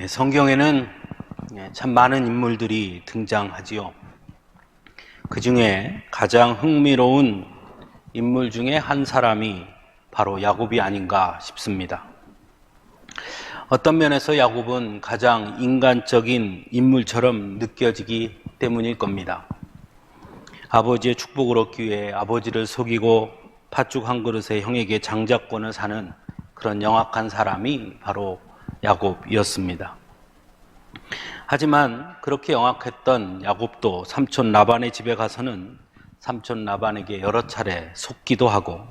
성경에는 참 많은 인물들이 등장하지요. 그 중에 가장 흥미로운 인물 중에 한 사람이 바로 야곱이 아닌가 싶습니다. 어떤 면에서 야곱은 가장 인간적인 인물처럼 느껴지기 때문일 겁니다. 아버지의 축복을 얻기 위해 아버지를 속이고 팥죽 한 그릇에 형에게 장자권을 사는 그런 영악한 사람이 바로 야곱이었습니다. 하지만 그렇게 영악했던 야곱도 삼촌 라반의 집에 가서는 삼촌 라반에게 여러 차례 속기도 하고,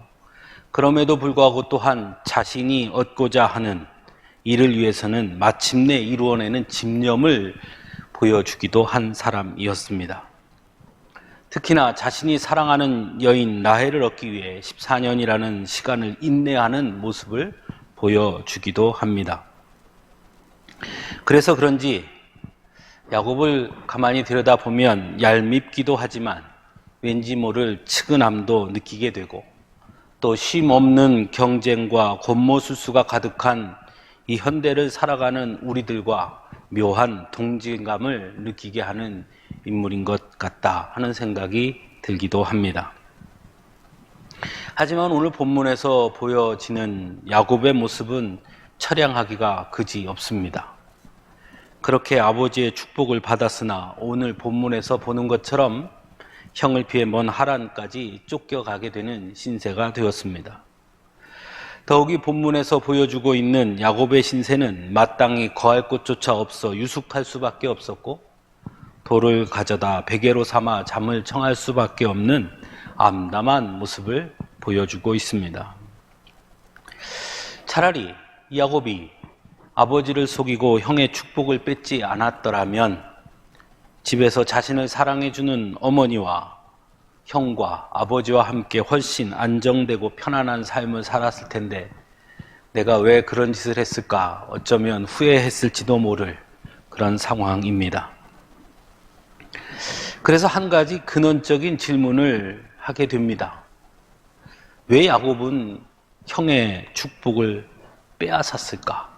그럼에도 불구하고 또한 자신이 얻고자 하는 일을 위해서는 마침내 이루어내는 집념을 보여주기도 한 사람이었습니다. 특히나 자신이 사랑하는 여인 라헬을 얻기 위해 14년이라는 시간을 인내하는 모습을 보여주기도 합니다. 그래서 그런지 야곱을 가만히 들여다보면 얄밉기도 하지만 왠지 모를 측은함도 느끼게 되고, 또 쉼 없는 경쟁과 권모술수가 가득한 이 현대를 살아가는 우리들과 묘한 동질감을 느끼게 하는 인물인 것 같다 하는 생각이 들기도 합니다. 하지만 오늘 본문에서 보여지는 야곱의 모습은 처량하기가 그지 없습니다. 그렇게 아버지의 축복을 받았으나 오늘 본문에서 보는 것처럼 형을 피해 먼 하란까지 쫓겨가게 되는 신세가 되었습니다. 더욱이 본문에서 보여주고 있는 야곱의 신세는 마땅히 거할 곳조차 없어 유숙할 수밖에 없었고, 돌을 가져다 베개로 삼아 잠을 청할 수밖에 없는 암담한 모습을 보여주고 있습니다. 차라리 야곱이 아버지를 속이고 형의 축복을 뺏지 않았더라면 집에서 자신을 사랑해주는 어머니와 형과 아버지와 함께 훨씬 안정되고 편안한 삶을 살았을 텐데, 내가 왜 그런 짓을 했을까 어쩌면 후회했을지도 모를 그런 상황입니다. 그래서 한 가지 근원적인 질문을 하게 됩니다. 왜 야곱은 형의 축복을 빼앗았을까?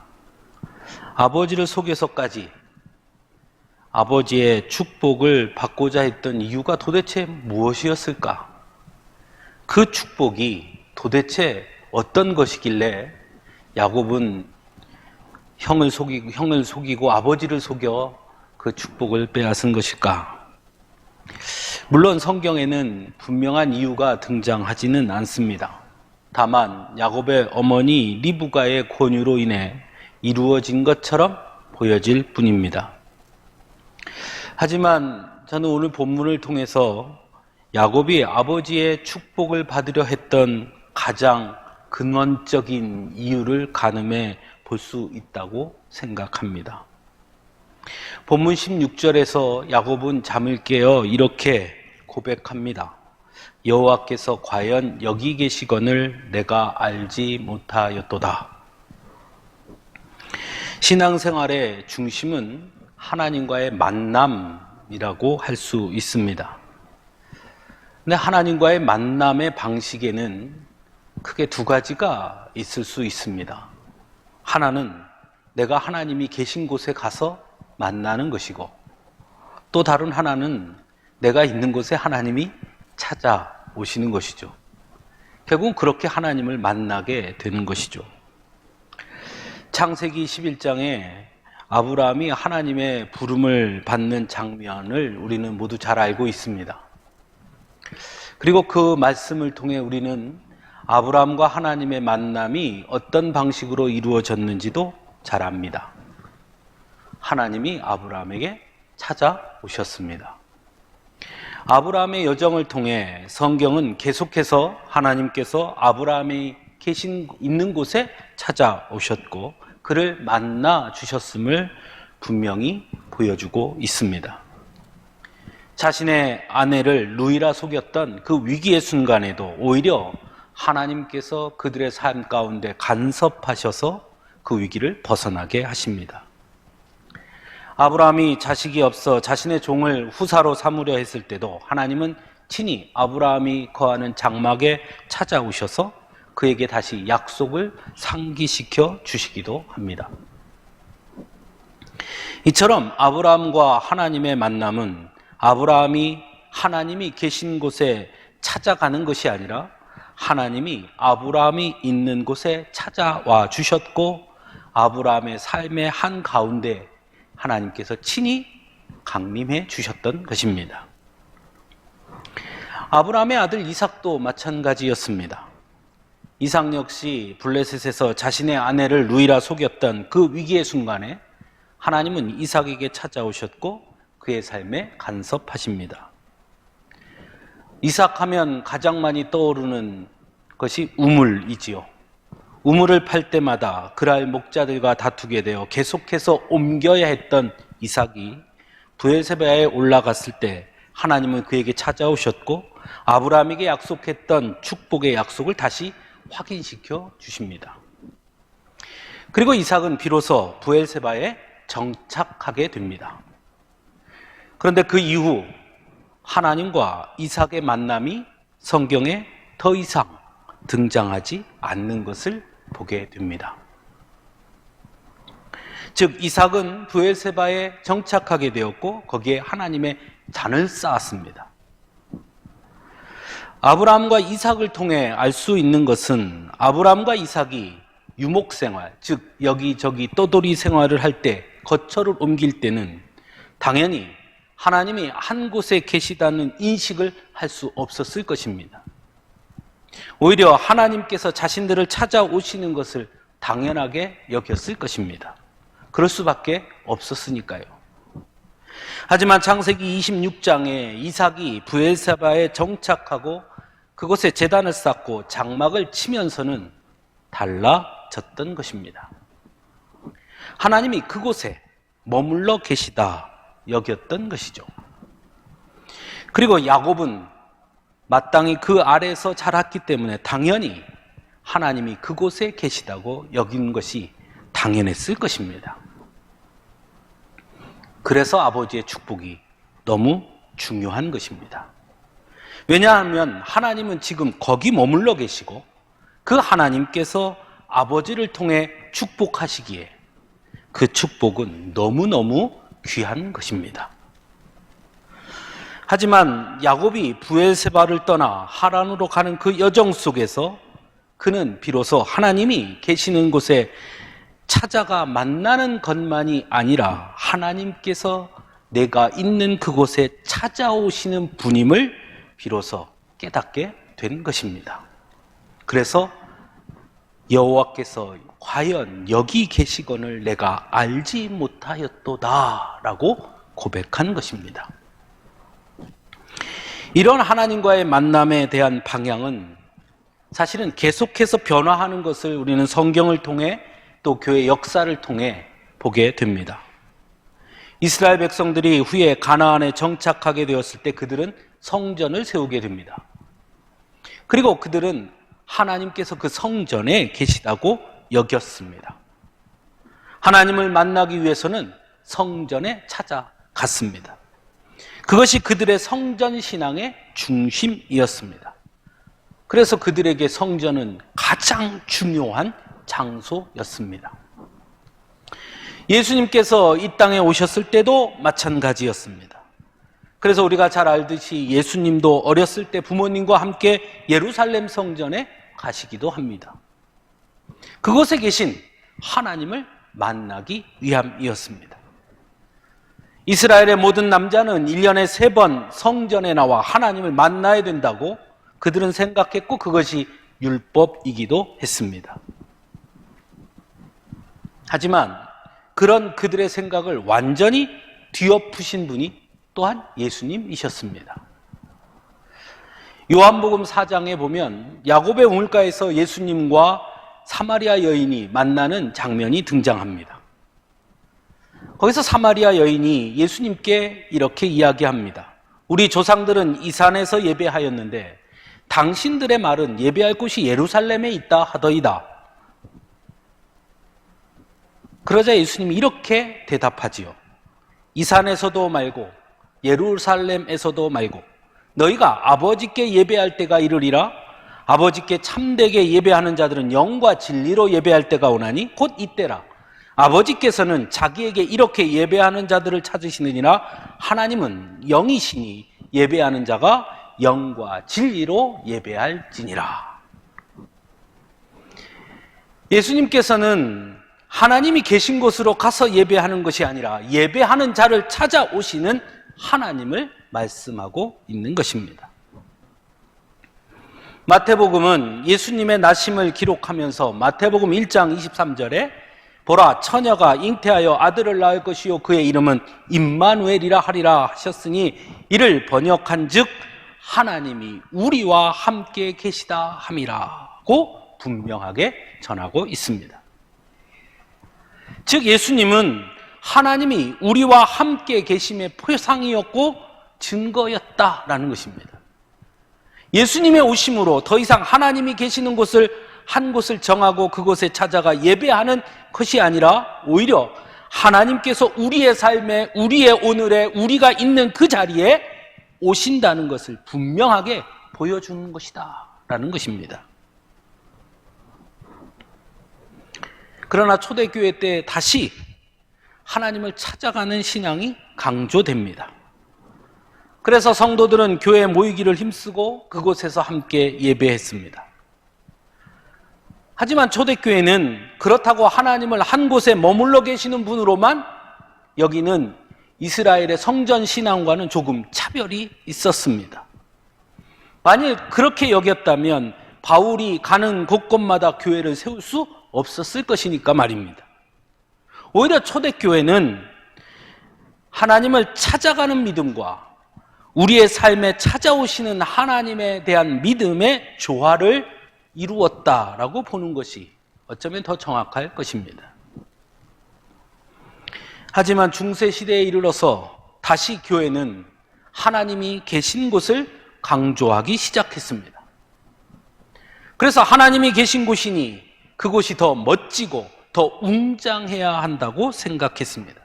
아버지를 속여서까지 아버지의 축복을 받고자 했던 이유가 도대체 무엇이었을까? 그 축복이 도대체 어떤 것이길래 야곱은 형을 속이고 아버지를 속여 그 축복을 빼앗은 것일까? 물론 성경에는 분명한 이유가 등장하지는 않습니다. 다만 야곱의 어머니 리브가의 권유로 인해 이루어진 것처럼 보여질 뿐입니다. 하지만 저는 오늘 본문을 통해서 야곱이 아버지의 축복을 받으려 했던 가장 근원적인 이유를 가늠해 볼 수 있다고 생각합니다. 본문 16절에서 야곱은 잠을 깨어 이렇게 고백합니다. 여호와께서 과연 여기 계시거늘 내가 알지 못하였도다. 신앙생활의 중심은 하나님과의 만남이라고 할 수 있습니다. 근데 하나님과의 만남의 방식에는 크게 두 가지가 있을 수 있습니다. 하나는 내가 하나님이 계신 곳에 가서 만나는 것이고, 또 다른 하나는 내가 있는 곳에 하나님이 찾아오시는 것이죠. 결국은 그렇게 하나님을 만나게 되는 것이죠. 창세기 11장에 아브라함이 하나님의 부름을 받는 장면을 우리는 모두 잘 알고 있습니다. 그리고 그 말씀을 통해 우리는 아브라함과 하나님의 만남이 어떤 방식으로 이루어졌는지도 잘 압니다. 하나님이 아브라함에게 찾아오셨습니다. 아브라함의 여정을 통해 성경은 계속해서 하나님께서 아브라함이 있는 곳에 찾아오셨고 그를 만나 주셨음을 분명히 보여주고 있습니다. 자신의 아내를 루이라 속였던 그 위기의 순간에도 오히려 하나님께서 그들의 삶 가운데 간섭하셔서 그 위기를 벗어나게 하십니다. 아브라함이 자식이 없어 자신의 종을 후사로 삼으려 했을 때도 하나님은 친히 아브라함이 거하는 장막에 찾아오셔서 그에게 다시 약속을 상기시켜 주시기도 합니다. 이처럼 아브라함과 하나님의 만남은 아브라함이 하나님이 계신 곳에 찾아가는 것이 아니라 하나님이 아브라함이 있는 곳에 찾아와 주셨고 아브라함의 삶의 한가운데 하나님께서 친히 강림해 주셨던 것입니다. 아브라함의 아들 이삭도 마찬가지였습니다. 이삭 역시 블레셋에서 자신의 아내를 루이라 속였던 그 위기의 순간에 하나님은 이삭에게 찾아오셨고 그의 삶에 간섭하십니다. 이삭 하면 가장 많이 떠오르는 것이 우물이지요. 우물을 팔 때마다 그랄 목자들과 다투게 되어 계속해서 옮겨야 했던 이삭이 브엘세바에 올라갔을 때 하나님은 그에게 찾아오셨고 아브라함에게 약속했던 축복의 약속을 다시 확인시켜 주십니다. 그리고 이삭은 비로소 브엘세바에 정착하게 됩니다. 그런데 그 이후 하나님과 이삭의 만남이 성경에 더 이상 등장하지 않는 것을 보게 됩니다. 즉 이삭은 브엘세바에 정착하게 되었고 거기에 하나님의 잔을 쌓았습니다. 아브라함과 이삭을 통해 알 수 있는 것은 아브라함과 이삭이 유목생활, 즉 여기저기 떠돌이 생활을 할 때 거처를 옮길 때는 당연히 하나님이 한 곳에 계시다는 인식을 할 수 없었을 것입니다. 오히려 하나님께서 자신들을 찾아오시는 것을 당연하게 여겼을 것입니다. 그럴 수밖에 없었으니까요. 하지만 창세기 26장에 이삭이 브엘세바에 정착하고 그곳에 제단을 쌓고 장막을 치면서는 달라졌던 것입니다. 하나님이 그곳에 머물러 계시다 여겼던 것이죠. 그리고 야곱은 마땅히 그 아래에서 자랐기 때문에 당연히 하나님이 그곳에 계시다고 여긴 것이 당연했을 것입니다. 그래서 아버지의 축복이 너무 중요한 것입니다. 왜냐하면 하나님은 지금 거기 머물러 계시고 그 하나님께서 아버지를 통해 축복하시기에 그 축복은 너무너무 귀한 것입니다. 하지만 야곱이 브엘세바를 떠나 하란으로 가는 그 여정 속에서 그는 비로소 하나님이 계시는 곳에 찾아가 만나는 것만이 아니라 하나님께서 내가 있는 그곳에 찾아오시는 분임을 비로소 깨닫게 된 것입니다. 그래서 여호와께서 과연 여기 계시거늘 내가 알지 못하였도다 라고 고백한 것입니다. 이런 하나님과의 만남에 대한 방향은 사실은 계속해서 변화하는 것을 우리는 성경을 통해 또 교회 역사를 통해 보게 됩니다. 이스라엘 백성들이 후에 가나안에 정착하게 되었을 때 그들은 성전을 세우게 됩니다. 그리고 그들은 하나님께서 그 성전에 계시다고 여겼습니다. 하나님을 만나기 위해서는 성전에 찾아갔습니다. 그것이 그들의 성전 신앙의 중심이었습니다. 그래서 그들에게 성전은 가장 중요한 장소였습니다. 예수님께서 이 땅에 오셨을 때도 마찬가지였습니다. 그래서 우리가 잘 알듯이 예수님도 어렸을 때 부모님과 함께 예루살렘 성전에 가시기도 합니다. 그곳에 계신 하나님을 만나기 위함이었습니다. 이스라엘의 모든 남자는 1년에 3번 성전에 나와 하나님을 만나야 된다고 그들은 생각했고 그것이 율법이기도 했습니다. 하지만 그런 그들의 생각을 완전히 뒤엎으신 분이 또한 예수님이셨습니다. 요한복음 4장에 보면 야곱의 우물가에서 예수님과 사마리아 여인이 만나는 장면이 등장합니다. 거기서 사마리아 여인이 예수님께 이렇게 이야기합니다. 우리 조상들은 이 산에서 예배하였는데 당신들의 말은 예배할 곳이 예루살렘에 있다 하더이다. 그러자 예수님이 이렇게 대답하지요. 이 산에서도 말고 예루살렘에서도 말고 너희가 아버지께 예배할 때가 이르리라. 아버지께 참되게 예배하는 자들은 영과 진리로 예배할 때가 오나니 곧 이때라. 아버지께서는 자기에게 이렇게 예배하는 자들을 찾으시느니라. 하나님은 영이시니 예배하는 자가 영과 진리로 예배할지니라. 예수님께서는 하나님이 계신 곳으로 가서 예배하는 것이 아니라 예배하는 자를 찾아오시는 하나님을 말씀하고 있는 것입니다. 마태복음은 예수님의 나심을 기록하면서 마태복음 1장 23절에 보라, 처녀가 잉태하여 아들을 낳을 것이요 그의 이름은 임마누엘이라 하리라 하셨으니 이를 번역한 즉 하나님이 우리와 함께 계시다 함이라고 분명하게 전하고 있습니다. 즉 예수님은 하나님이 우리와 함께 계심의 표상이었고 증거였다라는 것입니다. 예수님의 오심으로 더 이상 하나님이 계시는 곳을 한 곳을 정하고 그곳에 찾아가 예배하는 것이 아니라 오히려 하나님께서 우리의 삶에, 우리의 오늘에, 우리가 있는 그 자리에 오신다는 것을 분명하게 보여주는 것이다 라는 것입니다. 그러나 초대교회 때 다시 하나님을 찾아가는 신앙이 강조됩니다. 그래서 성도들은 교회에 모이기를 힘쓰고 그곳에서 함께 예배했습니다. 하지만 초대교회는 그렇다고 하나님을 한 곳에 머물러 계시는 분으로만 여기는 이스라엘의 성전 신앙과는 조금 차별이 있었습니다. 만일 그렇게 여겼다면 바울이 가는 곳곳마다 교회를 세울 수 없었을 것이니까 말입니다. 오히려 초대교회는 하나님을 찾아가는 믿음과 우리의 삶에 찾아오시는 하나님에 대한 믿음의 조화를 이루었다라고 보는 것이 어쩌면 더 정확할 것입니다. 하지만 중세시대에 이르러서 다시 교회는 하나님이 계신 곳을 강조하기 시작했습니다. 그래서 하나님이 계신 곳이니 그곳이 더 멋지고 더 웅장해야 한다고 생각했습니다.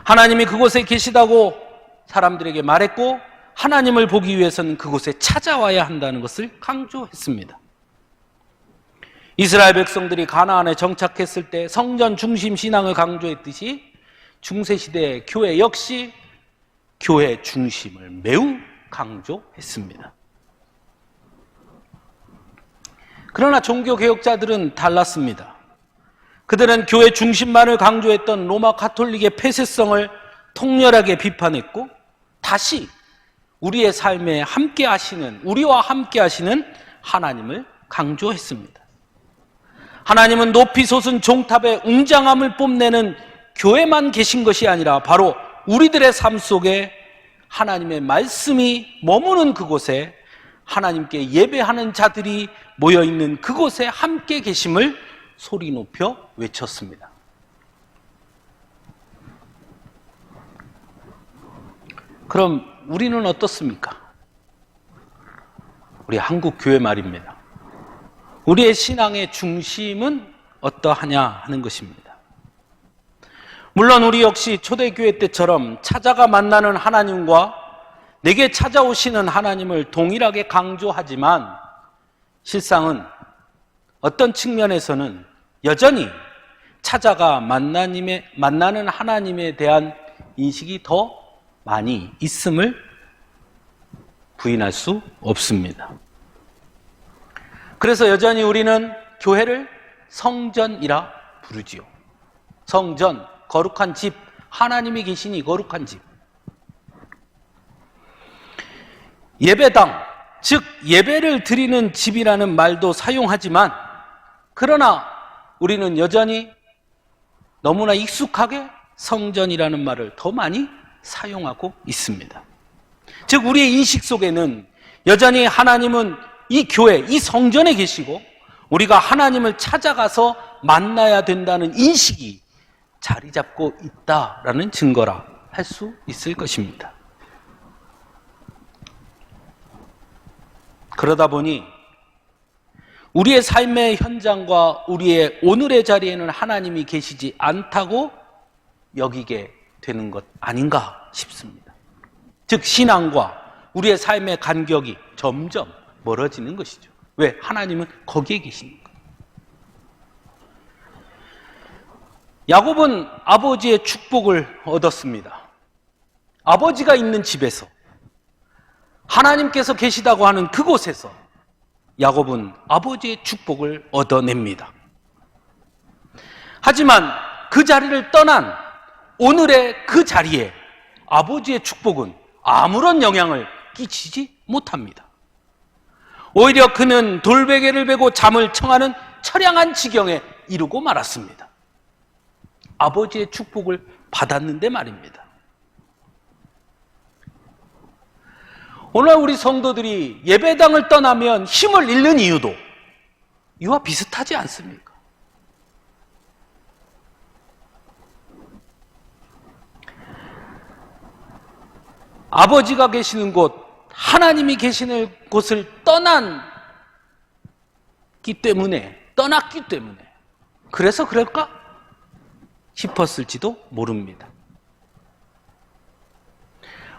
하나님이 그곳에 계시다고 사람들에게 말했고 하나님을 보기 위해서는 그곳에 찾아와야 한다는 것을 강조했습니다. 이스라엘 백성들이 가나안에 정착했을 때 성전 중심 신앙을 강조했듯이 중세시대의 교회 역시 교회 중심을 매우 강조했습니다. 그러나 종교개혁자들은 달랐습니다. 그들은 교회 중심만을 강조했던 로마 가톨릭의 폐쇄성을 통렬하게 비판했고 다시 우리의 삶에 함께 하시는, 우리와 함께 하시는 하나님을 강조했습니다. 하나님은 높이 솟은 종탑의 웅장함을 뽐내는 교회만 계신 것이 아니라 바로 우리들의 삶 속에 하나님의 말씀이 머무는 그곳에 하나님께 예배하는 자들이 모여있는 그곳에 함께 계심을 소리 높여 외쳤습니다. 그럼 우리는 어떻습니까? 우리 한국 교회 말입니다. 우리의 신앙의 중심은 어떠하냐 하는 것입니다. 물론 우리 역시 초대교회 때처럼 찾아가 만나는 하나님과 내게 찾아오시는 하나님을 동일하게 강조하지만 실상은 어떤 측면에서는 여전히 찾아가 만나는 하나님에 대한 인식이 더 많이 있음을 부인할 수 없습니다. 그래서 여전히 우리는 교회를 성전이라 부르지요. 성전, 거룩한 집, 하나님이 계시니 거룩한 집. 예배당, 즉 예배를 드리는 집이라는 말도 사용하지만 그러나 우리는 여전히 너무나 익숙하게 성전이라는 말을 더 많이 사용하고 있습니다. 즉 우리의 인식 속에는 여전히 하나님은 이 교회, 이 성전에 계시고 우리가 하나님을 찾아가서 만나야 된다는 인식이 자리 잡고 있다라는 증거라 할 수 있을 것입니다. 그러다 보니 우리의 삶의 현장과 우리의 오늘의 자리에는 하나님이 계시지 않다고 여기게 되는 것 아닌가 싶습니다. 즉 신앙과 우리의 삶의 간격이 점점 멀어지는 것이죠. 왜? 하나님은 거기에 계시니까. 야곱은 아버지의 축복을 얻었습니다. 아버지가 있는 집에서, 하나님께서 계시다고 하는 그곳에서 야곱은 아버지의 축복을 얻어냅니다. 하지만 그 자리를 떠난 오늘의 그 자리에 아버지의 축복은 아무런 영향을 끼치지 못합니다. 오히려 그는 돌베개를 베고 잠을 청하는 처량한 지경에 이르고 말았습니다. 아버지의 축복을 받았는데 말입니다. 오늘 우리 성도들이 예배당을 떠나면 힘을 잃는 이유도 이와 비슷하지 않습니까? 아버지가 계시는 곳, 하나님이 계시는 곳을 떠났기 때문에, 그래서 그럴까 싶었을지도 모릅니다.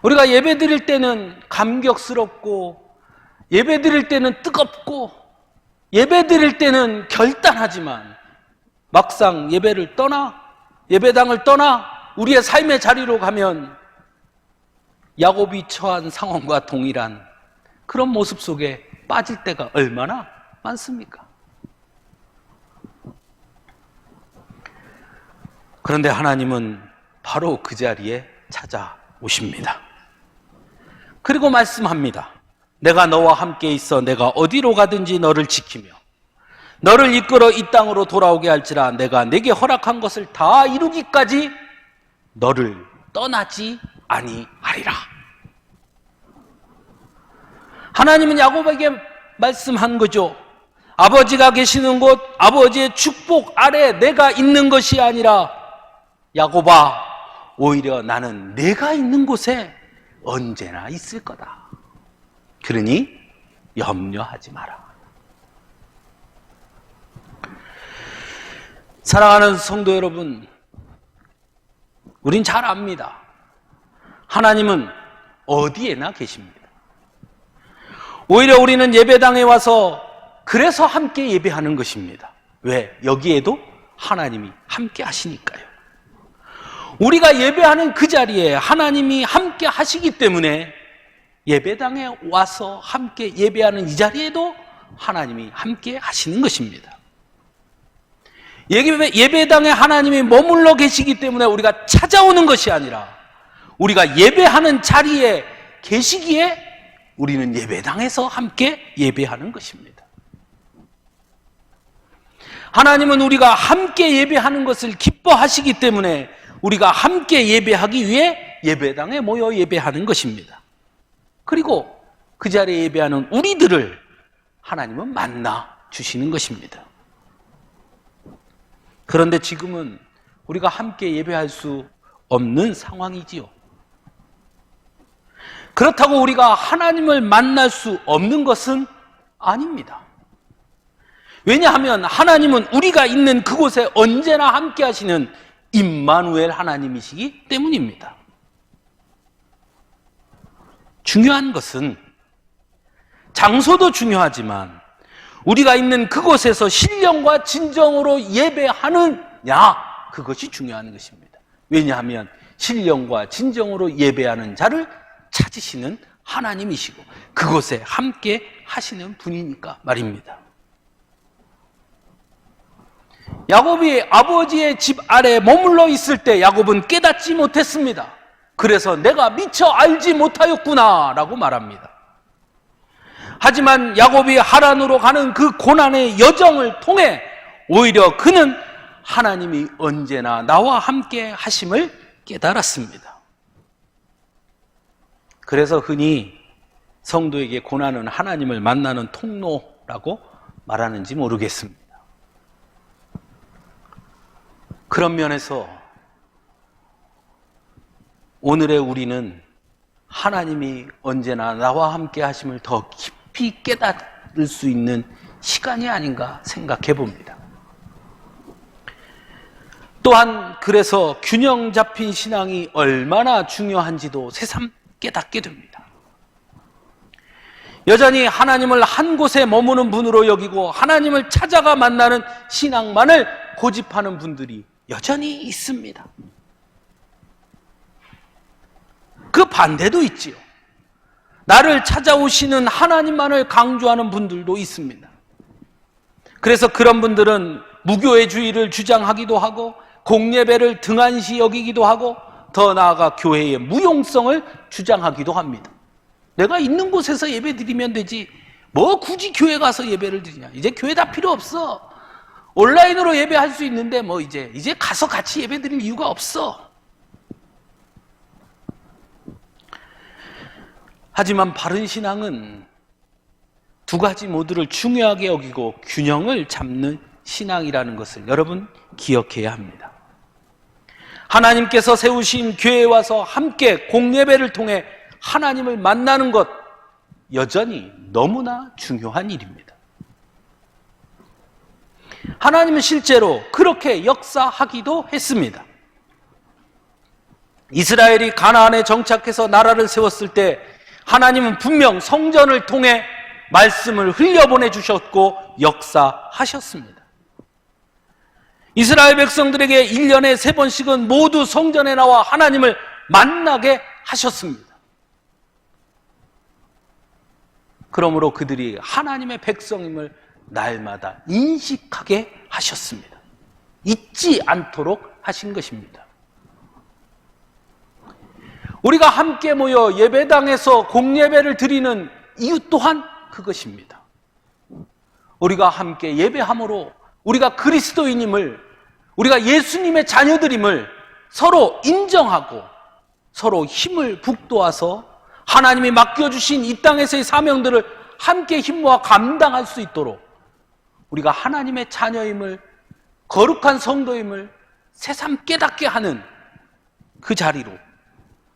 우리가 예배 드릴 때는 감격스럽고, 예배 드릴 때는 뜨겁고, 예배 드릴 때는 결단하지만 막상 예배당을 떠나 우리의 삶의 자리로 가면 야곱이 처한 상황과 동일한 그런 모습 속에 빠질 때가 얼마나 많습니까? 그런데 하나님은 바로 그 자리에 찾아오십니다. 그리고 말씀합니다. 내가 너와 함께 있어 내가 어디로 가든지 너를 지키며 너를 이끌어 이 땅으로 돌아오게 할지라 내가 내게 허락한 것을 다 이루기까지 너를 떠나지 아니하리라. 하나님은 야곱에게 말씀한 거죠. 아버지가 계시는 곳, 아버지의 축복 아래 내가 있는 것이 아니라 야곱아, 오히려 나는 내가 있는 곳에 언제나 있을 거다. 그러니 염려하지 마라. 사랑하는 성도 여러분, 우린 잘 압니다. 하나님은 어디에나 계십니다. 오히려 우리는 예배당에 와서 그래서 함께 예배하는 것입니다. 왜? 여기에도 하나님이 함께 하시니까요. 우리가 예배하는 그 자리에 하나님이 함께 하시기 때문에 예배당에 와서 함께 예배하는 이 자리에도 하나님이 함께 하시는 것입니다. 예배당에 하나님이 머물러 계시기 때문에 우리가 찾아오는 것이 아니라 우리가 예배하는 자리에 계시기에 우리는 예배당에서 함께 예배하는 것입니다. 하나님은 우리가 함께 예배하는 것을 기뻐하시기 때문에 우리가 함께 예배하기 위해 예배당에 모여 예배하는 것입니다. 그리고 그 자리에 예배하는 우리들을 하나님은 만나 주시는 것입니다. 그런데 지금은 우리가 함께 예배할 수 없는 상황이지요. 그렇다고 우리가 하나님을 만날 수 없는 것은 아닙니다. 왜냐하면 하나님은 우리가 있는 그곳에 언제나 함께 하시는 임마누엘 하나님이시기 때문입니다. 중요한 것은 장소도 중요하지만 우리가 있는 그곳에서 신령과 진정으로 예배하느냐, 그것이 중요한 것입니다. 왜냐하면 신령과 진정으로 예배하는 자를 찾으시는 하나님이시고 그곳에 함께 하시는 분이니까 말입니다. 야곱이 아버지의 집 아래 머물러 있을 때 야곱은 깨닫지 못했습니다. 그래서 내가 미처 알지 못하였구나 라고 말합니다. 하지만 야곱이 하란으로 가는 그 고난의 여정을 통해 오히려 그는 하나님이 언제나 나와 함께 하심을 깨달았습니다. 그래서 흔히 성도에게 고난은 하나님을 만나는 통로라고 말하는지 모르겠습니다. 그런 면에서 오늘의 우리는 하나님이 언제나 나와 함께 하심을 더 깊이 깨달을 수 있는 시간이 아닌가 생각해 봅니다. 또한 그래서 균형 잡힌 신앙이 얼마나 중요한지도 새삼 깨닫게 됩니다. 여전히 하나님을 한 곳에 머무는 분으로 여기고 하나님을 찾아가 만나는 신앙만을 고집하는 분들이 여전히 있습니다. 그 반대도 있지요. 나를 찾아오시는 하나님만을 강조하는 분들도 있습니다. 그래서 그런 분들은 무교회주의를 주장하기도 하고 공예배를 등한시 여기기도 하고 더 나아가 교회의 무용성을 주장하기도 합니다. 내가 있는 곳에서 예배 드리면 되지 뭐 굳이 교회 가서 예배를 드리냐. 이제 교회 다 필요 없어. 온라인으로 예배할 수 있는데 뭐 이제 가서 같이 예배 드릴 이유가 없어. 하지만 바른 신앙은 두 가지 모두를 중요하게 여기고 균형을 잡는 신앙이라는 것을 여러분 기억해야 합니다. 하나님께서 세우신 교회에 와서 함께 공예배를 통해 하나님을 만나는 것 여전히 너무나 중요한 일입니다. 하나님은 실제로 그렇게 역사하기도 했습니다. 이스라엘이 가나안에 정착해서 나라를 세웠을 때 하나님은 분명 성전을 통해 말씀을 흘려보내 주셨고 역사하셨습니다. 이스라엘 백성들에게 1년에 3번씩은 모두 성전에 나와 하나님을 만나게 하셨습니다. 그러므로 그들이 하나님의 백성임을 날마다 인식하게 하셨습니다. 잊지 않도록 하신 것입니다. 우리가 함께 모여 예배당에서 공예배를 드리는 이유 또한 그것입니다. 우리가 함께 예배함으로 우리가 그리스도인임을, 우리가 예수님의 자녀들임을 서로 인정하고 서로 힘을 북돋아서 하나님이 맡겨주신 이 땅에서의 사명들을 함께 힘 모아 감당할 수 있도록 우리가 하나님의 자녀임을, 거룩한 성도임을 새삼 깨닫게 하는 그 자리로,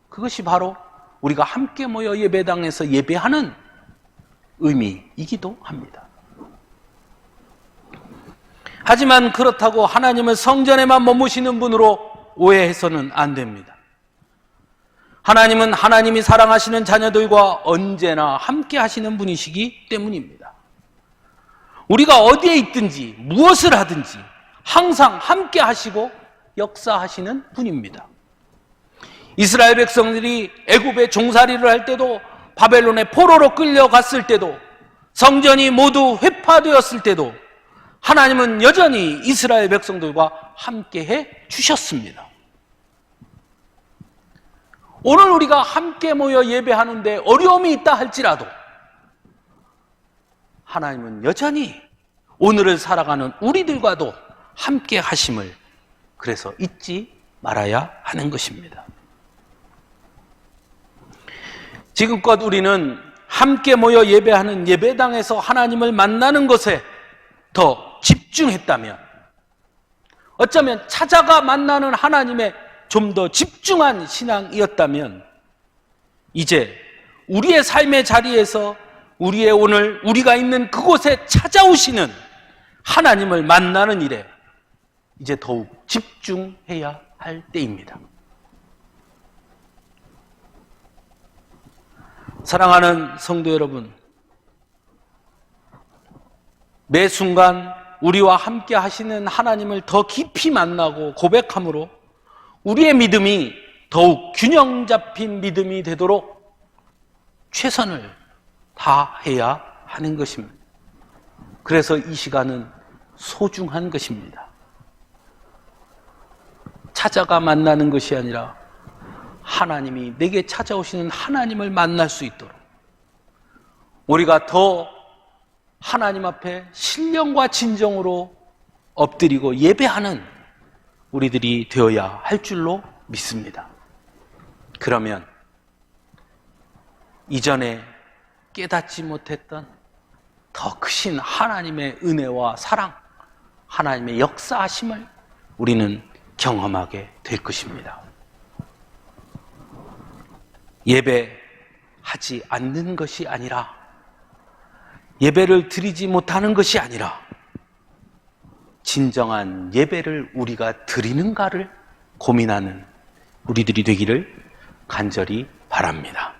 그것이 바로 우리가 함께 모여 예배당에서 예배하는 의미이기도 합니다. 하지만 그렇다고 하나님을 성전에만 머무시는 분으로 오해해서는 안 됩니다. 하나님은 하나님이 사랑하시는 자녀들과 언제나 함께 하시는 분이시기 때문입니다. 우리가 어디에 있든지 무엇을 하든지 항상 함께 하시고 역사하시는 분입니다. 이스라엘 백성들이 애굽에 종살이를 할 때도, 바벨론의 포로로 끌려갔을 때도, 성전이 모두 회파되었을 때도 하나님은 여전히 이스라엘 백성들과 함께해 주셨습니다. 오늘 우리가 함께 모여 예배하는데 어려움이 있다 할지라도 하나님은 여전히 오늘을 살아가는 우리들과도 함께 하심을 그래서 잊지 말아야 하는 것입니다. 지금껏 우리는 함께 모여 예배하는 예배당에서 하나님을 만나는 것에 더 집중했다면, 어쩌면 찾아가 만나는 하나님에 좀 더 집중한 신앙이었다면, 이제 우리의 삶의 자리에서 우리의 오늘, 우리가 있는 그곳에 찾아오시는 하나님을 만나는 일에 이제 더욱 집중해야 할 때입니다. 사랑하는 성도 여러분, 매 순간 우리와 함께 하시는 하나님을 더 깊이 만나고 고백함으로 우리의 믿음이 더욱 균형 잡힌 믿음이 되도록 최선을 다해야 하는 것입니다. 그래서 이 시간은 소중한 것입니다. 찾아가 만나는 것이 아니라 하나님이 내게 찾아오시는 하나님을 만날 수 있도록 우리가 더 하나님 앞에 신령과 진정으로 엎드리고 예배하는 우리들이 되어야 할 줄로 믿습니다. 그러면 이전에 깨닫지 못했던 더 크신 하나님의 은혜와 사랑, 하나님의 역사하심을 우리는 경험하게 될 것입니다. 예배하지 않는 것이 아니라, 예배를 드리지 못하는 것이 아니라 진정한 예배를 우리가 드리는가를 고민하는 우리들이 되기를 간절히 바랍니다.